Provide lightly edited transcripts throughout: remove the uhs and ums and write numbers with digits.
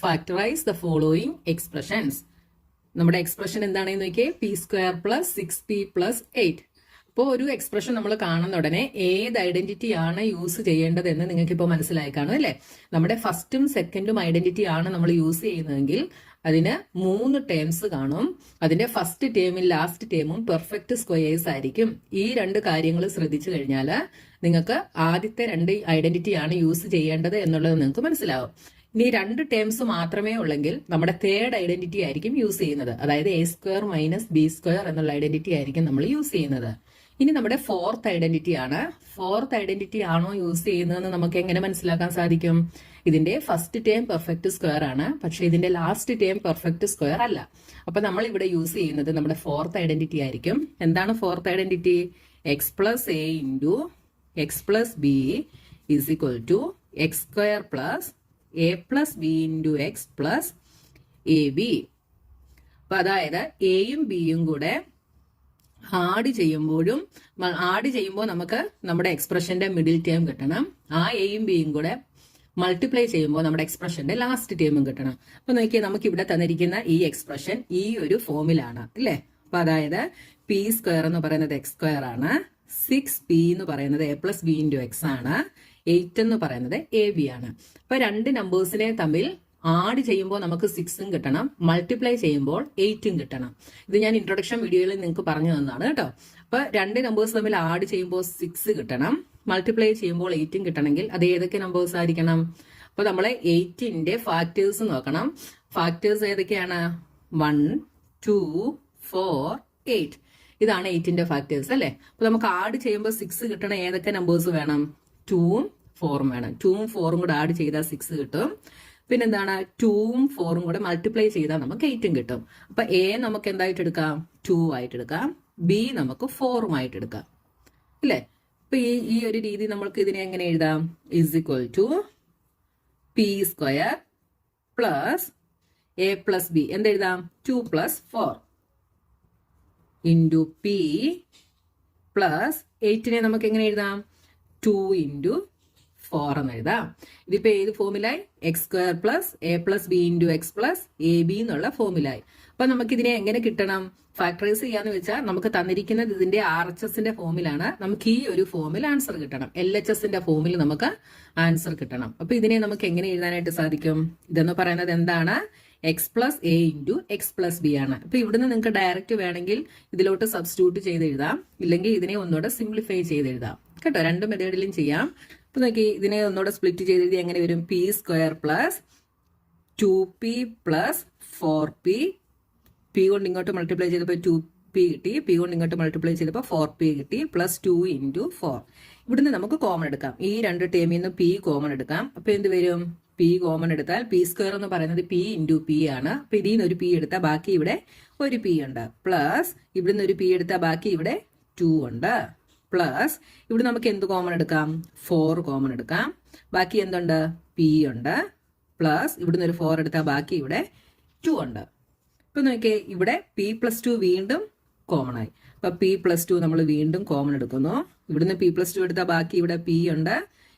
Factorise the following expressions. നമ്മുടെ expression എന്താണെന്ന് നോക്കിയേ, P square plus 6p plus 8. അപ്പോൾ ഒരു എക്സ്പ്രഷൻ നമ്മൾ കാണുന്ന ഉടനെ ഏത് ഐഡന്റിറ്റി ആണ് യൂസ് ചെയ്യേണ്ടതെന്ന് നിങ്ങൾക്ക് ഇപ്പോൾ മനസ്സിലായി കാണും അല്ലേ. നമ്മുടെ ഫസ്റ്റും സെക്കൻഡും ഐഡന്റിറ്റി ആണ് നമ്മൾ യൂസ് ചെയ്യുന്നതെങ്കിൽ അതിന് 3 ടേംസ് കാണും. അതിന്റെ ഫസ്റ്റ് ടേമും ലാസ്റ്റ് ടേമും പെർഫെക്റ്റ് സ്ക്വയേഴ്സ് ആയിരിക്കും. ഈ 2 കാര്യങ്ങൾ ശ്രദ്ധിച്ചു കഴിഞ്ഞാൽ നിങ്ങൾക്ക് ആദ്യത്തെ 2 ഐഡന്റിറ്റി ആണ് യൂസ് ചെയ്യേണ്ടത് എന്നുള്ളത് നിങ്ങൾക്ക് മനസ്സിലാവും. ഇനി 2 ടേംസ് മാത്രമേ ഉള്ളെങ്കിൽ നമ്മുടെ തേർഡ് ഐഡന്റിറ്റി ആയിരിക്കും യൂസ് ചെയ്യുന്നത്. അതായത് A square minus B square എന്നുള്ള ഐഡന്റിറ്റി ആയിരിക്കും നമ്മൾ യൂസ് ചെയ്യുന്നത്. ഇനി നമ്മുടെ ഫോർത്ത് ഐഡന്റിറ്റി ആണ്. ഫോർത്ത് ഐഡന്റിറ്റി ആണോ യൂസ് ചെയ്യുന്നതെന്ന് നമുക്ക് എങ്ങനെ മനസ്സിലാക്കാൻ സാധിക്കും? ഇതിന്റെ ഫസ്റ്റ് ടേം പെർഫെക്റ്റ് സ്ക്വയർ ആണ്, പക്ഷെ ഇതിന്റെ ലാസ്റ്റ് ടേം പെർഫെക്റ്റ് സ്ക്വയർ അല്ല. അപ്പൊ നമ്മൾ ഇവിടെ യൂസ് ചെയ്യുന്നത് നമ്മുടെ ഫോർത്ത് ഐഡന്റിറ്റി ആയിരിക്കും. എന്താണ് fourth identity? X plus a into x plus b is equal to x square plus a plus b into x plus a b. അപ്പൊ അതായത് എയും ബിയും കൂടെ ആഡ് ചെയ്യുമ്പോൾ നമുക്ക് നമ്മുടെ എക്സ്പ്രഷന്റെ മിഡിൽ ടേം കിട്ടണം. ആ എയും ബിയും കൂടെ മൾട്ടിപ്ലൈ ചെയ്യുമ്പോൾ നമ്മുടെ എക്സ്പ്രഷന്റെ ലാസ്റ്റ് ടേമും കിട്ടണം. അപ്പൊ നോക്കിയാൽ നമുക്ക് ഇവിടെ തന്നിരിക്കുന്ന ഈ എക്സ്പ്രഷൻ ഈ ഒരു ഫോമിലാണ് അല്ലേ. അപ്പൊ അതായത് പി സ്ക്വയർ എന്ന് പറയുന്നത് എക്സ് സ്ക്വയർ ആണ്, 6p എന്ന് പറയുന്നത് A plus b into X ആണ്, 8 എന്ന് പറയുന്നത് എ ബി ആണ്. അപ്പൊ 2 നമ്പേഴ്സിനെ തമ്മിൽ ആഡ് ചെയ്യുമ്പോൾ നമുക്ക് 6ഉം കിട്ടണം, മൾട്ടിപ്ലൈ ചെയ്യുമ്പോൾ 8ഉം കിട്ടണം. ഇത് ഞാൻ ഇൻട്രൊഡക്ഷൻ വീഡിയോയിൽ നിങ്ങൾക്ക് പറഞ്ഞു തന്നതാണ് കേട്ടോ. അപ്പൊ 2 നമ്പേഴ്സ് തമ്മിൽ ആഡ് ചെയ്യുമ്പോൾ 6 കിട്ടണം, മൾട്ടിപ്ലൈ ചെയ്യുമ്പോൾ 8ഉം കിട്ടണമെങ്കിൽ അത് ഏതൊക്കെ നമ്പേഴ്സ് ആയിരിക്കണം? അപ്പൊ നമ്മളെ 8ന്റെ ഫാക്ടേഴ്സ് നോക്കണം. ഫാക്ടേഴ്സ് ഏതൊക്കെയാണ്? 1, 2, 4, 8. ഇതാണ് 8ന്റെ ഫാക്ടേഴ്സ് അല്ലേ. അപ്പൊ നമുക്ക് ആഡ് ചെയ്യുമ്പോൾ 6 കിട്ടണ ഏതൊക്കെ നമ്പേഴ്സ് വേണം? 2ഉം 4ഉം വേണം. 2ഉം 4ഉം കൂടെ ആഡ് ചെയ്താൽ 6 കിട്ടും. പിന്നെന്താണ്? 2ഉം 4ഉം കൂടെ മൾട്ടിപ്ലൈ ചെയ്താൽ നമുക്ക് 8ഉം കിട്ടും. അപ്പൊ എ നമുക്ക് എന്തായിട്ട് എടുക്കാം? 2 ആയിട്ട് എടുക്കാം. ബി നമുക്ക് 4ഉം ആയിട്ട് എടുക്കാം അല്ലേ. അപ്പൊ ഈ ഒരു രീതി നമ്മൾക്ക് ഇതിനെ എങ്ങനെ എഴുതാം? Is equal to p square plus a plus b എന്തെഴുതാം? 2 പ്ലസ് 4 ഇൻറ്റു പി പ്ലസ് 8നെ നമുക്ക് എങ്ങനെ എഴുതാം? 2 ഇൻറ്റു 4 എന്ന് എഴുതാം. ഇതിപ്പോ ഏത് ഫോമിലായി? X square plus a plus b into x plus a b എന്നുള്ള ഫോമിലായി. അപ്പൊ നമുക്ക് ഇതിനെ എങ്ങനെ കിട്ടണം? ഫാക്ടറൈസ് ചെയ്യാന്ന് വെച്ചാൽ നമുക്ക് തന്നിരിക്കുന്നത് ഇതിന്റെ RHSന്റെ ഫോമിലാണ്. നമുക്ക് ഈ ഒരു ഫോമിൽ ആൻസർ കിട്ടണം. LHSന്റെ ഫോമിൽ നമുക്ക് ആൻസർ കിട്ടണം. അപ്പൊ ഇതിനെ നമുക്ക് എങ്ങനെ എഴുതാനായിട്ട് സാധിക്കും? ഇതെന്ന് പറയുന്നത് എന്താണ്? X plus a into x plus B ആണ്. അപ്പൊ ഇവിടുന്ന് നിങ്ങൾക്ക് ഡയറക്റ്റ് വേണമെങ്കിൽ ഇതിലോട്ട് സബ്സ്റ്റിറ്റ്യൂട്ട് ചെയ്ത് എഴുതാം, ഇല്ലെങ്കിൽ ഇതിനെ ഒന്നുകൂടെ സിംപ്ലിഫൈ ചെയ്ത് എഴുതാം കേട്ടോ. 2 മെത്തേഡിലും ചെയ്യാം. അപ്പൊ നോക്കി ഇതിനെ ഒന്നുകൂടെ സ്പ്ലിറ്റ് ചെയ്ത് എഴുതി എങ്ങനെ വരും? P square plus 2p plus 4p. P കൊണ്ട് ഇങ്ങോട്ട് മൾട്ടിപ്ലൈ ചെയ്തപ്പോൾ 2p കിട്ടി, പി കൊണ്ട് ഇങ്ങോട്ട് മൾട്ടിപ്ലൈ ചെയ്തപ്പോൾ 4p കിട്ടി, പ്ലസ് 2 ഇൻറ്റു 4. ഇവിടുന്ന് നമുക്ക് കോമൺ എടുക്കാം. ഈ 2 ടേമിൽ നിന്ന് പി കോമൺ എടുക്കാം. അപ്പൊ എന്ത് വരും? പി കോമൺ എടുത്താൽ പി സ്ക്വയർ എന്ന് പറയുന്നത് പി ഇൻറ്റു പി ആണ്. അപ്പൊ ഇതിൽ നിന്ന് ഒരു പി എടുത്താൽ ബാക്കി ഇവിടെ ഒരു പി ഉണ്ട്, പ്ലസ് ഇവിടുന്ന് ഒരു പി എടുത്താൽ ബാക്കി ഇവിടെ 2 ഉണ്ട്, പ്ലസ് ഇവിടെ നമുക്ക് എന്ത് കോമൺ എടുക്കാം? 4 കോമൺ എടുക്കാം. ബാക്കി എന്തുണ്ട്? പി ഉണ്ട്, പ്ലസ് ഇവിടുന്ന് ഒരു 4 എടുത്താൽ ബാക്കി ഇവിടെ 2 ഉണ്ട്. ഇപ്പൊ നോക്കിയേ ഇവിടെ പി പ്ലസ് 2 വീണ്ടും കോമൺ ആയി. അപ്പൊ പി പ്ലസ് 2 നമ്മൾ വീണ്ടും കോമൺ എടുക്കുന്നു. ഇവിടുന്ന് പി പ്ലസ് 2 എടുത്താൽ ബാക്കി ഇവിടെ പി ഉണ്ട്,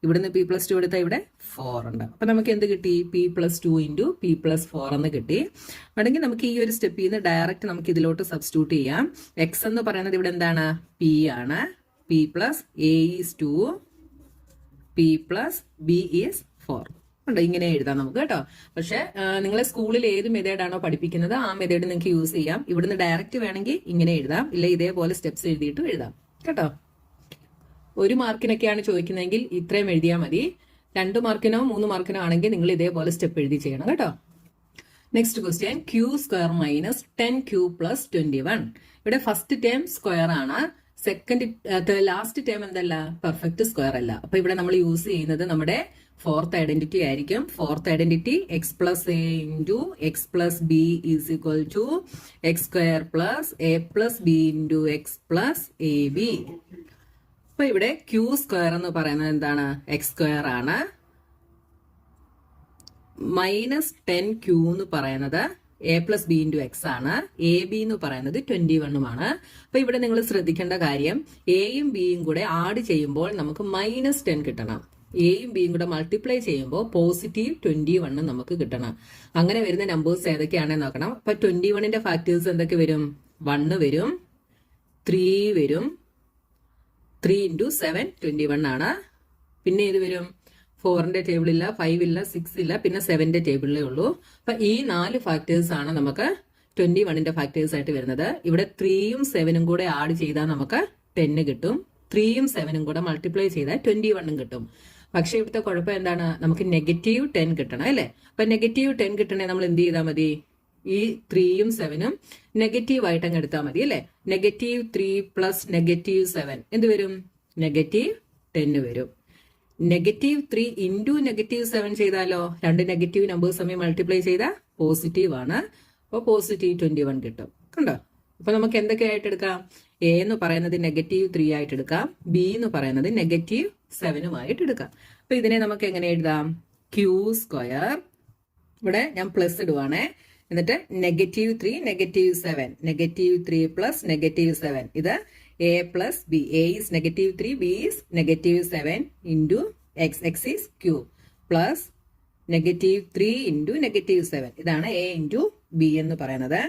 ഇവിടുന്ന് പി പ്ലസ് 2 എടുത്താൽ ഇവിടെ 4 ഉണ്ട്. അപ്പൊ നമുക്ക് എന്ത് കിട്ടി? P plus 2 into p plus 4 എന്ന് കിട്ടി. വേണമെങ്കിൽ നമുക്ക് ഈ ഒരു സ്റ്റെപ്പിൽ നിന്ന് ഡയറക്റ്റ് നമുക്ക് ഇതിലോട്ട് സബ്സ്റ്റിറ്റ്യൂട്ട് ചെയ്യാം. എക്സ് എന്ന് പറയുന്നത് ഇവിടെ എന്താണ്? പി ആണ്. P plus A is 2, P plus b is 4 ഉണ്ട്. ഇങ്ങനെ എഴുതാം നമുക്ക് കേട്ടോ. പക്ഷെ നിങ്ങളെ സ്കൂളിൽ ഏത് മെത്തേഡാണോ പഠിപ്പിക്കുന്നത് ആ മെത്തേഡ് നിങ്ങൾക്ക് യൂസ് ചെയ്യാം. ഇവിടുന്ന് ഡയറക്റ്റ് വേണമെങ്കിൽ ഇങ്ങനെ എഴുതാം, ഇല്ല ഇതേപോലെ സ്റ്റെപ്സ് എഴുതിയിട്ട് എഴുതാം കേട്ടോ. 1 മാർക്കിനൊക്കെയാണ് ചോദിക്കുന്നതെങ്കിൽ ഇത്രയും എഴുതിയാൽ മതി. 2 മാർക്കിനോ 3 മാർക്കിനോ ആണെങ്കിൽ നിങ്ങൾ ഇതേപോലെ സ്റ്റെപ്പ് എഴുതി ചെയ്യണം കേട്ടോ. Next question, q square minus 10q plus 21. ഇവിടെ ഫസ്റ്റ് ടേം സ്ക്വയർ ആണ്, ലാസ്റ്റ് ടേം എന്തല്ല? പെർഫെക്റ്റ് സ്ക്വയർ അല്ല. അപ്പൊ ഇവിടെ നമ്മൾ യൂസ് ചെയ്യുന്നത് നമ്മുടെ ഫോർത്ത് ഐഡന്റിറ്റി ആയിരിക്കും. Fourth identity x plus a into x plus b is equal to x square plus a plus b into x plus a b. അപ്പൊ ഇവിടെ ക്യൂ സ്ക്വയർ എന്ന് പറയുന്നത് എന്താണ്? എക്സ് സ്ക്വയർ ആണ്. മൈനസ് 10q എന്ന് പറയുന്നത് A plus b into X ആണ്. A B എന്ന് പറയുന്നത് 21ഉമാണ്. അപ്പൊ ഇവിടെ നിങ്ങൾ ശ്രദ്ധിക്കേണ്ട കാര്യം, എയും ബിയും കൂടെ ആഡ് ചെയ്യുമ്പോൾ നമുക്ക് -10 കിട്ടണം. എയും ബിയും കൂടെ മൾട്ടിപ്ലൈ ചെയ്യുമ്പോൾ പോസിറ്റീവ് 21 നമുക്ക് കിട്ടണം. അങ്ങനെ വരുന്ന നമ്പേഴ്സ് ഏതൊക്കെയാണെന്ന് നോക്കണം. അപ്പൊ 21ന്റെ ഫാക്ടേഴ്സ് എന്തൊക്കെ വരും? 1 വരും, 3 വരും, 3 into 7 21 ആണ്. പിന്നെ ഇത് വരും 4ന്റെ ടേബിൾ ഇല്ല, 5 ഇല്ല, 6 ഇല്ല, പിന്നെ 7ന്റെ ടേബിളിലേ ഉള്ളൂ. അപ്പൊ ഈ 4 ഫാക്ടേഴ്സ് ആണ് നമുക്ക് 21ന്റെ ഫാക്ടേഴ്സ് ആയിട്ട് വരുന്നത്. ഇവിടെ 3യും 7ഉം കൂടെ ആഡ് ചെയ്താൽ നമുക്ക് 10 കിട്ടും. 3യും 7ഉം കൂടെ മൾട്ടിപ്ലൈ ചെയ്താൽ 21 കിട്ടും. പക്ഷെ ഇവിടുത്തെ കുഴപ്പം എന്താണ്? നമുക്ക് നെഗറ്റീവ് 10 കിട്ടണം അല്ലേ? അപ്പൊ നെഗറ്റീവ് 10 കിട്ടണേ നമ്മൾ എന്ത് ചെയ്താൽ മതി? ഈ 3യും 7ഉം നെഗറ്റീവ് ആയിട്ട് അങ്ങ് എടുത്താൽ മതി അല്ലേ? നെഗറ്റീവ് 3 പ്ലസ് നെഗറ്റീവ് 7 എന്ത് വരും? നെഗറ്റീവ് 10 വരും. നെഗറ്റീവ് 3 ഇൻറ്റു നെഗറ്റീവ് 7 ചെയ്താലോ? രണ്ട് നെഗറ്റീവ് നമ്പേഴ്സ് തമ്മിൽ മൾട്ടിപ്ലൈ ചെയ്താൽ പോസിറ്റീവ് ആണ്. അപ്പോൾ പോസിറ്റീവ് 21 കിട്ടും. കണ്ടോ? അപ്പൊ നമുക്ക് എന്തൊക്കെയായിട്ട് എടുക്കാം? എ എന്ന് പറയുന്നത് നെഗറ്റീവ് 3 ആയിട്ട് എടുക്കാം, ബി എന്ന് പറയുന്നത് നെഗറ്റീവ് 7ഉമായിട്ട് എടുക്കാം. അപ്പൊ ഇതിനെ നമുക്ക് എങ്ങനെ എഴുതാം? ക്യൂ സ്ക്വയർ, ഇവിടെ ഞാൻ പ്ലസ് ഇടുവാണേ, എന്നിട്ട് negative 3 negative 7, negative 3 plus negative 7, ഇത് a plus b, a is negative 3, b is negative 7 into x, x is q, plus negative 3 into negative 7, ഇതാണ് എ ഇൻറ്റു ബി എന്ന് പറയുന്നത്.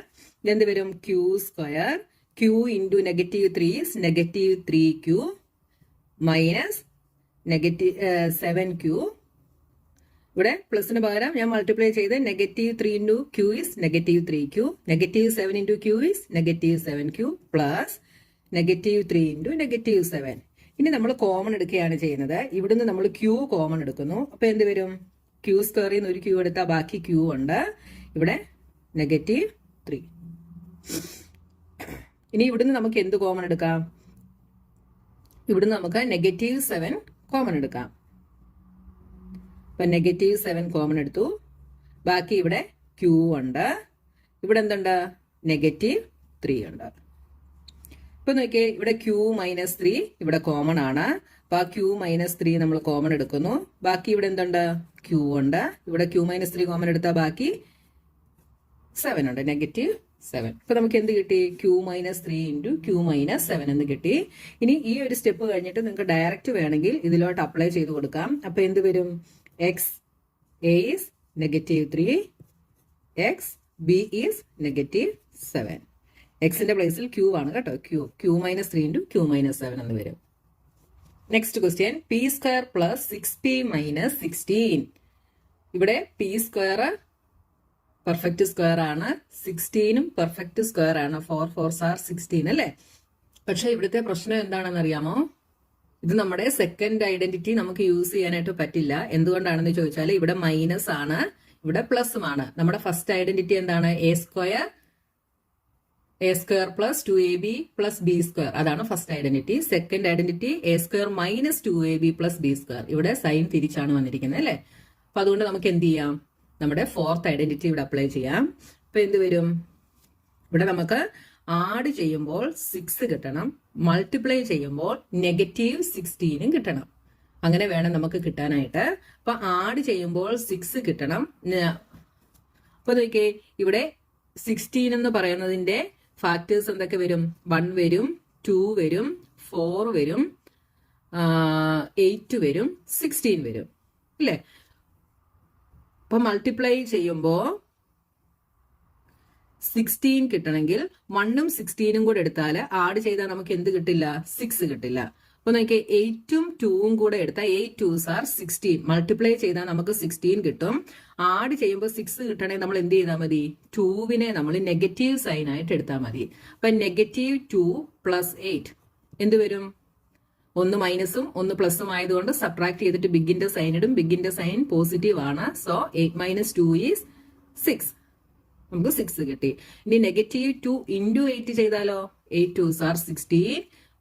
ഇതെന്ത് വരും? Q square, q into negative 3 is negative 3 q minus negative 7 q. ഇവിടെ പ്ലസിന് പകരം ഞാൻ multiply ചെയ്ത് negative 3 into q is negative 3 q, negative 7 into q is negative 7 q, plus negative 3 into negative 7. ഇനി നമ്മൾ കോമൺ എടുക്കുകയാണ് ചെയ്യുന്നത്. ഇവിടുന്ന് നമ്മൾ ക്യൂ കോമൺ എടുക്കുന്നു. അപ്പൊ എന്ത് വരും? ക്യൂ സ്ക്വയറിൽ നിന്ന് ഒരു ക്യൂ എടുത്താൽ ബാക്കി ക്യൂ ഉണ്ട്. ഇവിടെ നെഗറ്റീവ് 3. ഇനി ഇവിടുന്ന് നമുക്ക് എന്ത് കോമൺ എടുക്കാം? ഇവിടുന്ന് നമുക്ക് നെഗറ്റീവ് 7 കോമൺ എടുക്കാം. അപ്പൊ നെഗറ്റീവ് 7 കോമൺ എടുത്തു. ബാക്കി ഇവിടെ ക്യൂ ഉണ്ട്. ഇവിടെ എന്തുണ്ട്? നെഗറ്റീവ് 3 ഉണ്ട്. ഇപ്പൊ നോക്കിയേ, ഇവിടെ ക്യൂ മൈനസ് 3 ഇവിടെ കോമൺ ആണ്. അപ്പൊ ആ ക്യൂ മൈനസ് 3 നമ്മൾ കോമൺ എടുക്കുന്നു. ബാക്കി ഇവിടെ എന്തുണ്ട്? ക്യൂ ഉണ്ട്. ഇവിടെ ക്യൂ മൈനസ് 3 കോമൺ എടുത്താൽ ബാക്കി 7 ഉണ്ട്, നെഗറ്റീവ് 7. ഇപ്പൊ നമുക്ക് എന്ത് കിട്ടി? Q minus 3 into q minus 7 എന്ന് കിട്ടി. ഇനി ഈ ഒരു സ്റ്റെപ്പ് കഴിഞ്ഞിട്ട് നിങ്ങൾക്ക് ഡയറക്റ്റ് വേണമെങ്കിൽ ഇതിലോട്ട് അപ്ലൈ ചെയ്ത് കൊടുക്കാം. അപ്പൊ എന്ത് വരും? X a is negative 3, x b is negative 7. എക്സിന്റെ പ്ലേസിൽ ക്യൂ ആണ് കേട്ടോ. Q minus 3 into q minus 7 എന്ന് വരും. Next question, p square plus 6p minus 16. ഇവിടെ പി സ്ക്വയർ പെർഫെക്റ്റ് സ്ക്വയർ ആണ്, 16ഉം പെർഫെക്റ്റ് സ്ക്വയർ ആണ്. 4 4s are 16 അല്ലേ? പക്ഷെ ഇവിടുത്തെ പ്രശ്നം എന്താണെന്ന് അറിയാമോ? ഇത് നമ്മുടെ സെക്കൻഡ് ഐഡന്റിറ്റി നമുക്ക് യൂസ് ചെയ്യാനായിട്ട് പറ്റില്ല. എന്തുകൊണ്ടാണെന്ന് ചോദിച്ചാൽ ഇവിടെ മൈനസ് ആണ്, ഇവിടെ പ്ലസും ആണ്. നമ്മുടെ ഫസ്റ്റ് ഐഡന്റിറ്റി എന്താണ്? A square plus 2ab plus b square, അതാണ് first identity. Second identity a square minus 2ab plus b square. ഇവിടെ സൈൻ തിരിച്ചാണ് വന്നിരിക്കുന്നത് അല്ലേ? അപ്പൊ അതുകൊണ്ട് നമുക്ക് എന്ത് ചെയ്യാം? നമ്മുടെ ഫോർത്ത് ഐഡന്റിറ്റി ഇവിടെ അപ്ലൈ ചെയ്യാം. അപ്പൊ എന്ത് വരും? ഇവിടെ നമുക്ക് ആഡ് ചെയ്യുമ്പോൾ 6 കിട്ടണം, മൾട്ടിപ്ലൈ ചെയ്യുമ്പോൾ നെഗറ്റീവ് 16ഉം കിട്ടണം. അങ്ങനെ വേണം നമുക്ക് കിട്ടാനായിട്ട്. അപ്പൊ ആഡ് ചെയ്യുമ്പോൾ 6 കിട്ടണം. അപ്പൊ നോക്കിയേ, ഇവിടെ 16 എന്ന് പറയുന്നതിന്റെ ഫാക്ടേഴ്സ് എന്തൊക്കെ വരും? 1 വരും, 2 വരും, 4 വരും, 8 വരും, 16 വരും അല്ലേ? അപ്പൊ മൾട്ടിപ്ലൈ ചെയ്യുമ്പോ 16 കിട്ടണമെങ്കിൽ 1ഉം 16ഉം കൂടെ എടുത്താൽ ആഡ് ചെയ്താൽ നമുക്ക് എന്ത് കിട്ടില്ല? 6 കിട്ടില്ല. അപ്പൊ നോക്കിയേ, 8ഉം 2ഉം കൂടെ എടുത്താൽ 8 2s are 16. മൾട്ടിപ്ലൈ ചെയ്താൽ നമുക്ക് 16 കിട്ടും. ആഡ് ചെയ്യുമ്പോൾ 6 കിട്ടണമെങ്കിൽ നമ്മൾ എന്ത് ചെയ്താൽ മതി? 2വിനെ നമ്മൾ നെഗറ്റീവ് സൈൻ ആയിട്ട് എടുത്താൽ മതി. അപ്പൊ നെഗറ്റീവ് 2 പ്ലസ് 8 എന്ത് വരും? 1 മൈനസും 1 പ്ലസും ആയതുകൊണ്ട് സബ്ട്രാക്ട് ചെയ്തിട്ട് ബിഗിന്റെ സൈൻ ഇടും. ബിഗിന്റെ സൈൻ പോസിറ്റീവ് ആണ്. So 8 minus 2 is 6. നമുക്ക് 6 കിട്ടി. ഇനി നെഗറ്റീവ് 2 ഇൻറ്റു 8 ചെയ്താലോ? 8 2s are 16.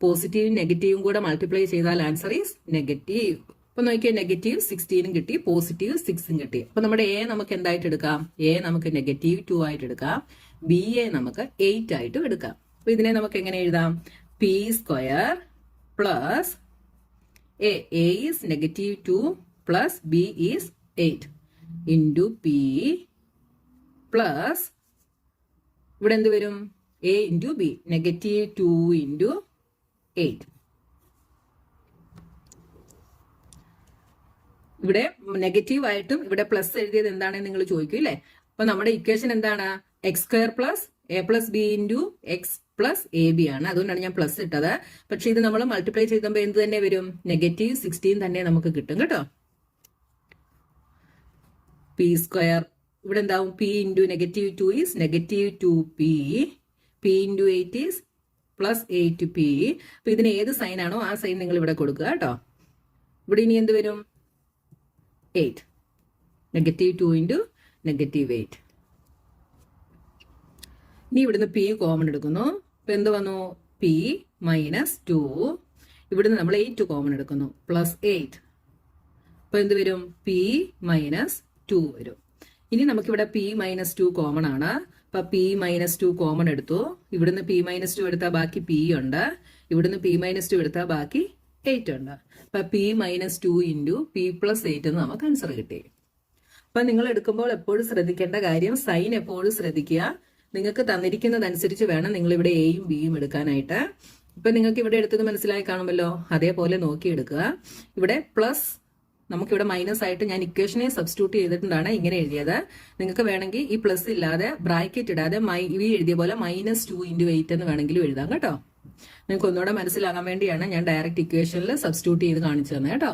പോസിറ്റീവും നെഗറ്റീവും കൂടെ മൾട്ടിപ്ലൈ ചെയ്താൽ ആൻസർ ഈസ് നെഗറ്റീവ്. അപ്പൊ നോക്കിയാൽ നെഗറ്റീവ് 16ഉം കിട്ടി, പോസിറ്റീവ് 6ഉം കിട്ടി. അപ്പൊ നമ്മുടെ എ നമുക്ക് എന്തായിട്ട് എടുക്കാം? എ നമുക്ക് നെഗറ്റീവ് 2 ആയിട്ട് എടുക്കാം, ബി എ നമുക്ക് 8 ആയിട്ടും എടുക്കാം. അപ്പൊ ഇതിനെ നമുക്ക് എങ്ങനെ എഴുതാം? P square plus A is negative 2 plus b is 8 into p plus ഇവിടെ എന്ത് വരും? A into B, negative 2 into 8. ഇവിടെ നെഗറ്റീവ് ആയിട്ടും ഇവിടെ പ്ലസ് എഴുതിയത് എന്താണെന്ന് നിങ്ങൾ ചോദിക്കും അല്ലേ? അപ്പൊ നമ്മുടെ ഇക്വേഷൻ എന്താണ്? X square plus a plus b into x plus a B ആണ്. അതുകൊണ്ടാണ് ഞാൻ പ്ലസ് ഇട്ടത്. പക്ഷെ ഇത് നമ്മൾ മൾട്ടിപ്ലൈ ചെയ്തുമ്പോൾ എന്ത് തന്നെ വരും? -16 തന്നെ നമുക്ക് കിട്ടും കേട്ടോ. പി സ്ക്വയർ ഇവിടെ എന്താവും? P into -2 is -2p. P into 8 is +8p. അപ്പൊ ഇതിന് ഏത് സൈൻ ആണോ ആ സൈൻ നിങ്ങൾ ഇവിടെ കൊടുക്കുക കേട്ടോ. ഇവിടെ ഇനി എന്ത് വരും? 8. -2 ഇൻറ്റു -8. ഇനി ഇവിടുന്ന് പി കോമൺ എടുക്കുന്നു. ഇപ്പൊ എന്ത് വന്നു? പി -2. ഇവിടുന്ന് നമ്മൾ 8 കോമൺ എടുക്കുന്നു. +8. അപ്പൊ എന്ത് വരും? പി -2 വരും. ഇനി നമുക്കിവിടെ പി -2 കോമൺ ആണ്. അപ്പൊ പി -2 കോമൺ എടുത്തു. ഇവിടുന്ന് പി -2 എടുത്താൽ ബാക്കി പി ഉണ്ട്. ഇവിടുന്ന് പി -2 എടുത്താൽ ബാക്കി 8 ഉണ്ട്. അപ്പൊ പി -2 ഇൻറ്റു പി +8 എന്ന് നമുക്ക് ആൻസർ കിട്ടി. അപ്പൊ നിങ്ങൾ എടുക്കുമ്പോൾ എപ്പോഴും ശ്രദ്ധിക്കേണ്ട കാര്യം സൈൻ എപ്പോഴും ശ്രദ്ധിക്കുക. നിങ്ങൾക്ക് തന്നിരിക്കുന്നതനുസരിച്ച് വേണം നിങ്ങൾ ഇവിടെ എയും ബിയും എടുക്കാനായിട്ട്. ഇപ്പൊ നിങ്ങൾക്ക് ഇവിടെ എടുത്തത് മനസ്സിലായി കാണുമല്ലോ. അതേപോലെ നോക്കിയെടുക്കുക. ഇവിടെ പ്ലസ് നമുക്കിവിടെ മൈനസ് ആയിട്ട് ഞാൻ ഇക്വേഷനെ സബ്സ്റ്റിറ്റ്യൂട്ട് ചെയ്തിട്ടുണ്ടാണ് ഇങ്ങനെ എഴുതിയത്. നിങ്ങൾക്ക് വേണമെങ്കിൽ ഈ പ്ലസ് ഇല്ലാതെ ബ്രാക്കറ്റ് ഇടാതെ ഈ എഴുതിയ പോലെ -2 ഇൻറ്റു 8 എന്ന് വേണമെങ്കിലും എഴുതാം കേട്ടോ. നിങ്ങൾക്ക് ഒന്നുകൂടെ മനസ്സിലാകാൻ വേണ്ടിയാണ് ഞാൻ ഡയറക്റ്റ് ഇക്വേഷനിൽ സബ്സ്റ്റിറ്റ്യൂട്ട് ചെയ്ത് കാണിച്ചു തന്നെ കേട്ടോ.